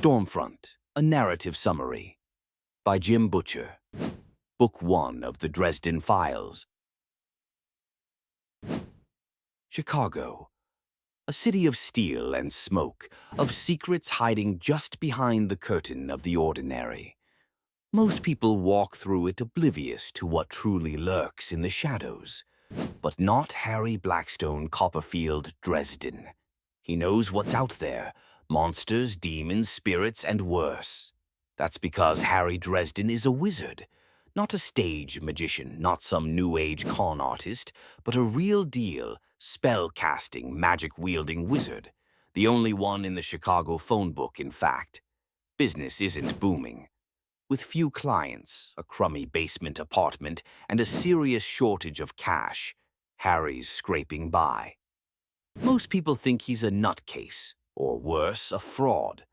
Stormfront, a narrative summary by Jim Butcher. Book 1 of the Dresden Files. Chicago, a city of steel and smoke, of secrets hiding just behind the curtain of the ordinary. Most people walk through it oblivious to what truly lurks in the shadows. But not Harry Blackstone Copperfield Dresden. He knows what's out there: monsters, demons, spirits, and worse. That's because Harry Dresden is a wizard. Not a stage magician, not some new age con artist, but a real deal, spell-casting, magic-wielding wizard. The only one in the Chicago phone book, in fact. Business isn't booming. With few clients, a crummy basement apartment, and a serious shortage of cash, Harry's scraping by. Most people think he's a nutcase, or worse, a fraud.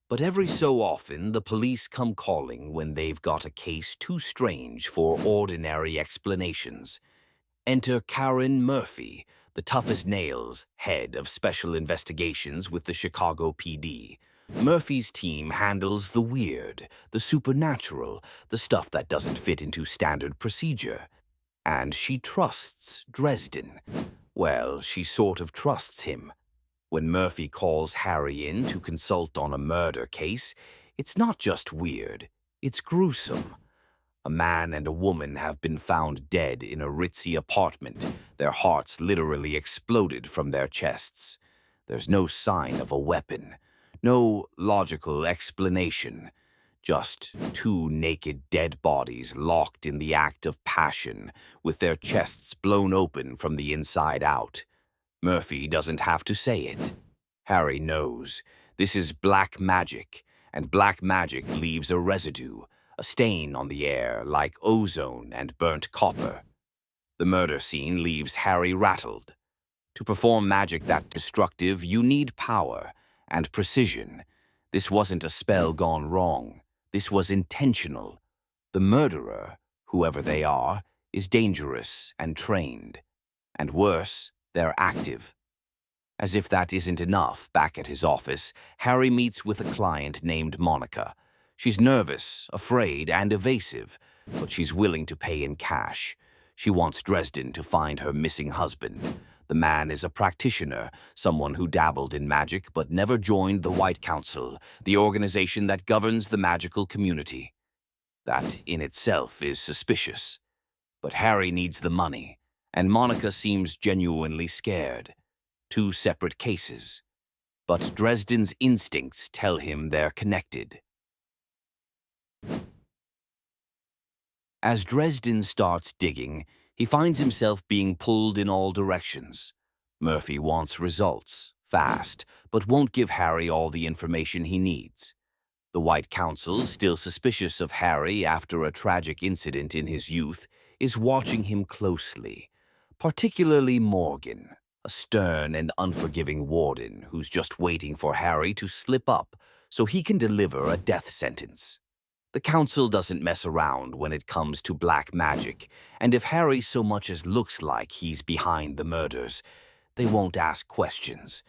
But every so often, the police come calling when they've got a case too strange for ordinary explanations. Enter Karen Murphy, the tough-as-nails head of special investigations with the Chicago PD. Murphy's team handles the weird, the supernatural, the stuff that doesn't fit into standard procedure. And she trusts Dresden. Well, she sort of trusts him. When Murphy calls Harry in to consult on a murder case, it's not just weird, it's gruesome. A man and a woman have been found dead in a ritzy apartment. Their hearts literally exploded from their chests. There's no sign of a weapon. No logical explanation. Just two naked dead bodies locked in the act of passion, with their chests blown open from the inside out. Murphy doesn't have to say it. Harry knows. This is black magic, and black magic leaves a residue, a stain on the air like ozone and burnt copper. The murder scene leaves Harry rattled. To perform magic that destructive, you need power and precision. This wasn't a spell gone wrong. This was intentional. The murderer, whoever they are, is dangerous and trained. And worse, they're active. As if that isn't enough, back at his office, Harry meets with a client named Monica. She's nervous, afraid, and evasive, but she's willing to pay in cash. She wants Dresden to find her missing husband. The man is a practitioner, someone who dabbled in magic but never joined the White Council, the organization that governs the magical community. That, in itself, is suspicious. But Harry needs the money, and Monica seems genuinely scared. Two separate cases. But Dresden's instincts tell him they're connected. As Dresden starts digging, he finds himself being pulled in all directions. Murphy wants results, fast, but won't give Harry all the information he needs. The White Council, still suspicious of Harry after a tragic incident in his youth, is watching him closely. Particularly Morgan, a stern and unforgiving warden who's just waiting for Harry to slip up so he can deliver a death sentence. The council doesn't mess around when it comes to black magic, and if Harry so much as looks like he's behind the murders, they won't ask questions.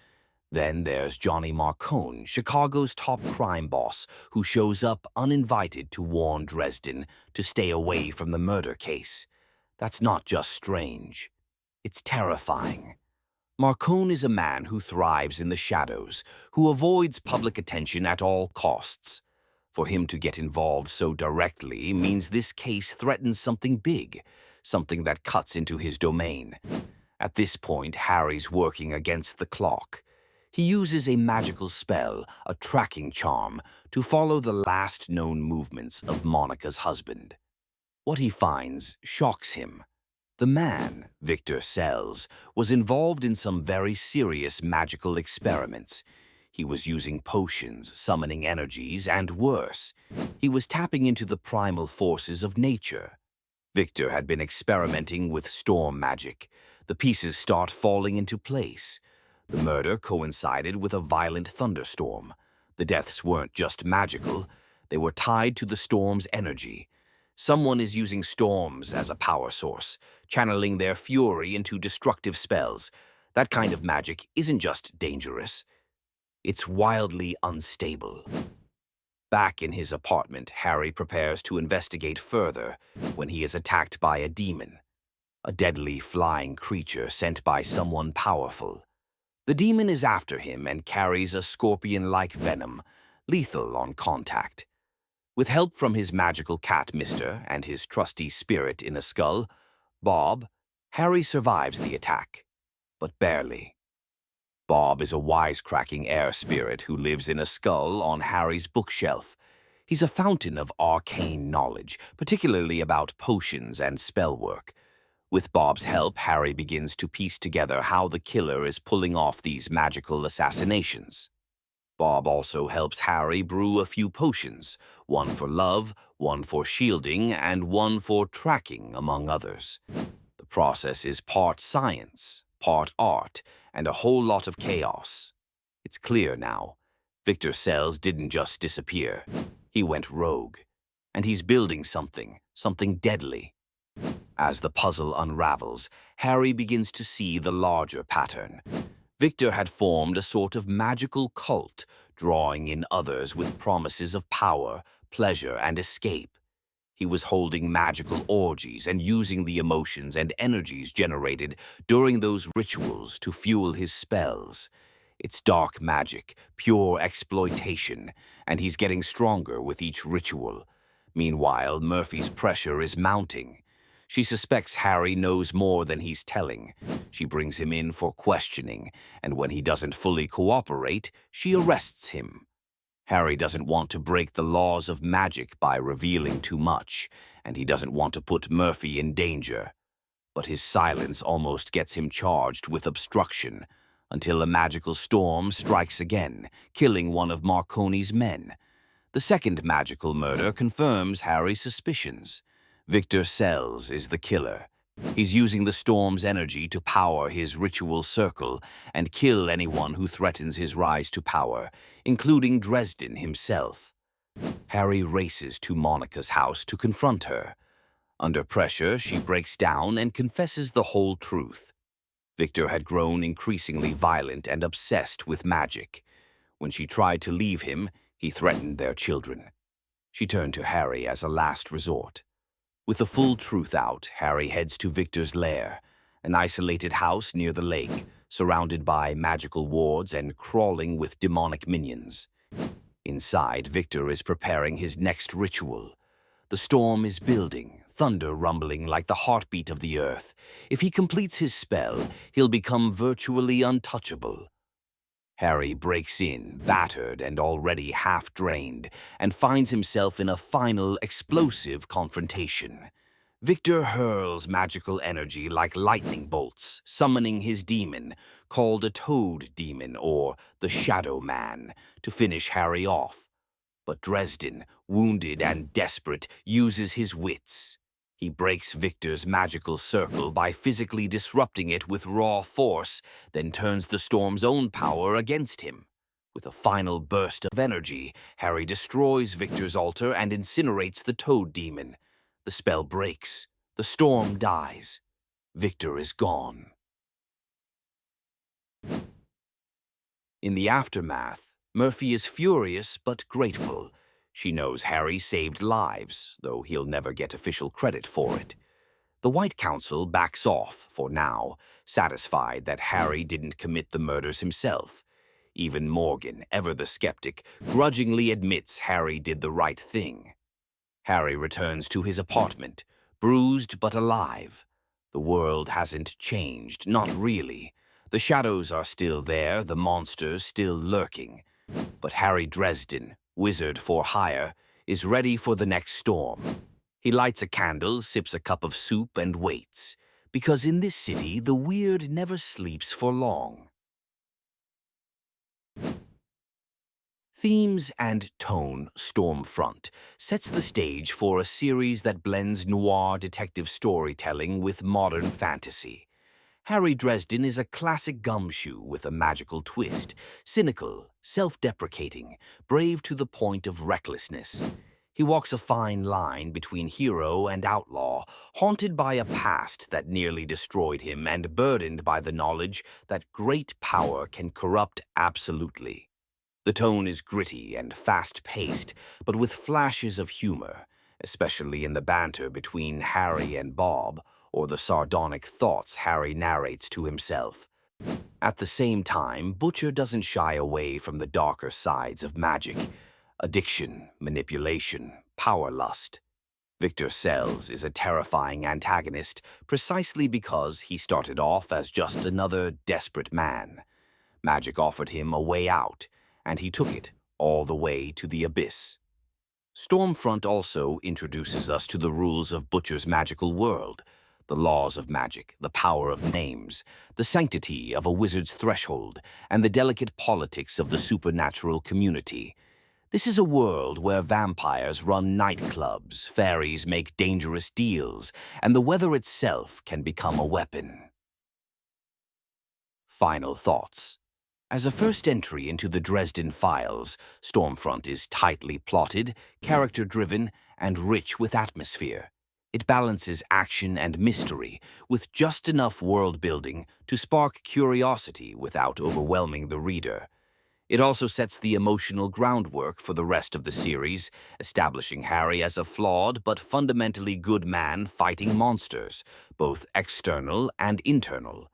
Then there's Johnny Marcone, Chicago's top crime boss, who shows up uninvited to warn Dresden to stay away from the murder case. That's not just strange. It's terrifying. Marcone is a man who thrives in the shadows, who avoids public attention at all costs. For him to get involved so directly means this case threatens something big, something that cuts into his domain. At this point, Harry's working against the clock. He uses a magical spell, a tracking charm, to follow the last known movements of Monica's husband. What he finds shocks him. The man, Victor Sells, was involved in some very serious magical experiments. He was using potions, summoning energies, and worse, he was tapping into the primal forces of nature. Victor had been experimenting with storm magic. The pieces start falling into place. The murder coincided with a violent thunderstorm. The deaths weren't just magical, they were tied to the storm's energy. Someone is using storms as a power source, channeling their fury into destructive spells. That kind of magic isn't just dangerous. It's wildly unstable. Back in his apartment, Harry prepares to investigate further when he is attacked by a demon, a deadly flying creature sent by someone powerful. The demon is after him and carries a scorpion-like venom, lethal on contact. With help from his magical cat, Mister, and his trusty spirit in a skull, Bob, Harry survives the attack, but barely. Bob is a wisecracking air spirit who lives in a skull on Harry's bookshelf. He's a fountain of arcane knowledge, particularly about potions and spellwork. With Bob's help, Harry begins to piece together how the killer is pulling off these magical assassinations. Bob also helps Harry brew a few potions, one for love, one for shielding, and one for tracking, among others. The process is part science, part art, and a whole lot of chaos. It's clear now. Victor Sells didn't just disappear. He went rogue. And he's building something deadly. As the puzzle unravels, Harry begins to see the larger pattern. Victor had formed a sort of magical cult, drawing in others with promises of power, pleasure, and escape. He was holding magical orgies and using the emotions and energies generated during those rituals to fuel his spells. It's dark magic, pure exploitation, and he's getting stronger with each ritual. Meanwhile, Murphy's pressure is mounting. She suspects Harry knows more than he's telling. She brings him in for questioning, and when he doesn't fully cooperate, she arrests him. Harry doesn't want to break the laws of magic by revealing too much, and he doesn't want to put Murphy in danger. But his silence almost gets him charged with obstruction, until a magical storm strikes again, killing one of Marconi's men. The second magical murder confirms Harry's suspicions. Victor Sells is the killer. He's using the storm's energy to power his ritual circle and kill anyone who threatens his rise to power, including Dresden himself. Harry races to Monica's house to confront her. Under pressure, she breaks down and confesses the whole truth. Victor had grown increasingly violent and obsessed with magic. When she tried to leave him, he threatened their children. She turned to Harry as a last resort. With the full truth out, Harry heads to Victor's lair, an isolated house near the lake, surrounded by magical wards and crawling with demonic minions. Inside, Victor is preparing his next ritual. The storm is building, thunder rumbling like the heartbeat of the earth. If he completes his spell, he'll become virtually untouchable. Harry breaks in, battered and already half-drained, and finds himself in a final, explosive confrontation. Victor hurls magical energy like lightning bolts, summoning his demon, called a Toad Demon or the Shadow Man, to finish Harry off. But Dresden, wounded and desperate, uses his wits. He breaks Victor's magical circle by physically disrupting it with raw force, then turns the storm's own power against him. With a final burst of energy, Harry destroys Victor's altar and incinerates the Toad Demon. The spell breaks. The storm dies. Victor is gone. In the aftermath, Murphy is furious but grateful. She knows Harry saved lives, though he'll never get official credit for it. The White Council backs off, for now, satisfied that Harry didn't commit the murders himself. Even Morgan, ever the skeptic, grudgingly admits Harry did the right thing. Harry returns to his apartment, bruised but alive. The world hasn't changed, not really. The shadows are still there, the monsters still lurking. But Harry Dresden, wizard for hire, is ready for the next storm. He lights a candle, sips a cup of soup, and waits. Because in this city, the weird never sleeps for long. Themes and tone Stormfront sets the stage for a series that blends noir detective storytelling with modern fantasy. Harry Dresden is a classic gumshoe with a magical twist, cynical, self-deprecating, brave to the point of recklessness. He walks a fine line between hero and outlaw, haunted by a past that nearly destroyed him and burdened by the knowledge that great power can corrupt absolutely. The tone is gritty and fast-paced, but with flashes of humor, especially in the banter between Harry and Bob, or the sardonic thoughts Harry narrates to himself. At the same time, Butcher doesn't shy away from the darker sides of magic: addiction, manipulation, power lust. Victor Sells is a terrifying antagonist precisely because he started off as just another desperate man. Magic offered him a way out, and he took it all the way to the abyss. Stormfront also introduces us to the rules of Butcher's magical world: the laws of magic, the power of names, the sanctity of a wizard's threshold, and the delicate politics of the supernatural community. This is a world where vampires run nightclubs, fairies make dangerous deals, and the weather itself can become a weapon. Final thoughts. As a first entry into the Dresden Files, Stormfront is tightly plotted, character-driven, and rich with atmosphere. It balances action and mystery with just enough world-building to spark curiosity without overwhelming the reader. It also sets the emotional groundwork for the rest of the series, establishing Harry as a flawed but fundamentally good man fighting monsters, both external and internal.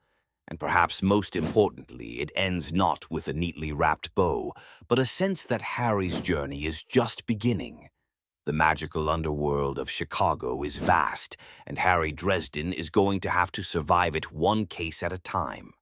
And perhaps most importantly, it ends not with a neatly wrapped bow, but a sense that Harry's journey is just beginning. The magical underworld of Chicago is vast, and Harry Dresden is going to have to survive it one case at a time.